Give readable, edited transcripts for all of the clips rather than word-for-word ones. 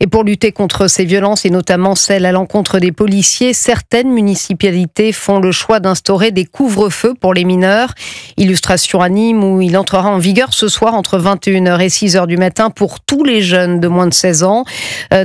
Et pour lutter contre ces violences, et notamment celles à l'encontre des policiers, certaines municipalités font le choix d'instaurer des couvre-feux pour les mineurs. Illustration à Nîmes, où il entrera en vigueur ce soir entre 21h et 6h du matin pour tous les jeunes de moins de 16 ans.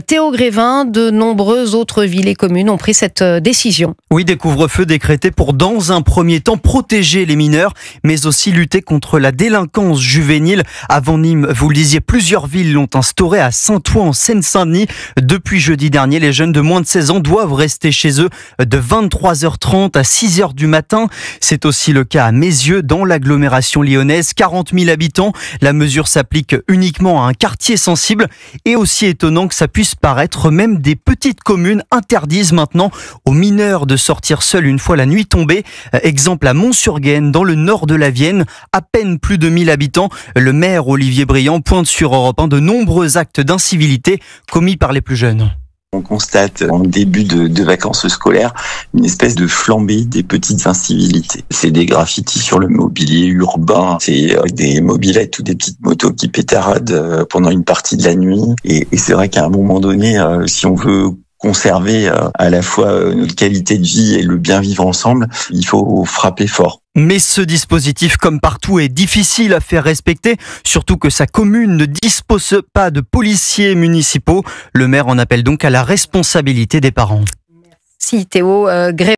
Théo Grévin, de nombreuses autres villes et communes ont pris cette décision. Oui, des couvre-feux décrétés pour, dans un premier temps, protéger les mineurs, mais aussi lutter contre la délinquance juvénile. Avant Nîmes, vous le disiez, plusieurs villes l'ont instauré. À Saint-Ouen, en Seine-Saint-Denis, depuis jeudi dernier, les jeunes de moins de 16 ans doivent rester chez eux de 23h30 à 6h du matin. C'est aussi le cas à Meyzieu, dans l'agglomération lyonnaise. 40 000 habitants. La mesure s'applique uniquement à un quartier sensible. Et aussi étonnant que ça puisse paraître, même des petites communes interdisent maintenant aux mineurs de sortir seuls une fois la nuit tombée. Exemple à Mont-sur-Gaine, dans le nord de la Vienne, à peine plus de 1000 habitants. Le maire Olivier Briand pointe sur Europe 1 de nombreux actes d'incivilité commis par les plus jeunes. On constate en début de vacances scolaires une espèce de flambée des petites incivilités. C'est des graffitis sur le mobilier urbain, c'est des mobylettes ou des petites motos qui pétaradent pendant une partie de la nuit. Et c'est vrai qu'à un moment donné, si on veut conserver à la fois notre qualité de vie et le bien vivre ensemble, il faut frapper fort. Mais ce dispositif, comme partout, est difficile à faire respecter, surtout que sa commune ne dispose pas de policiers municipaux. Le maire en appelle donc à la responsabilité des parents. Si Théo Grévin.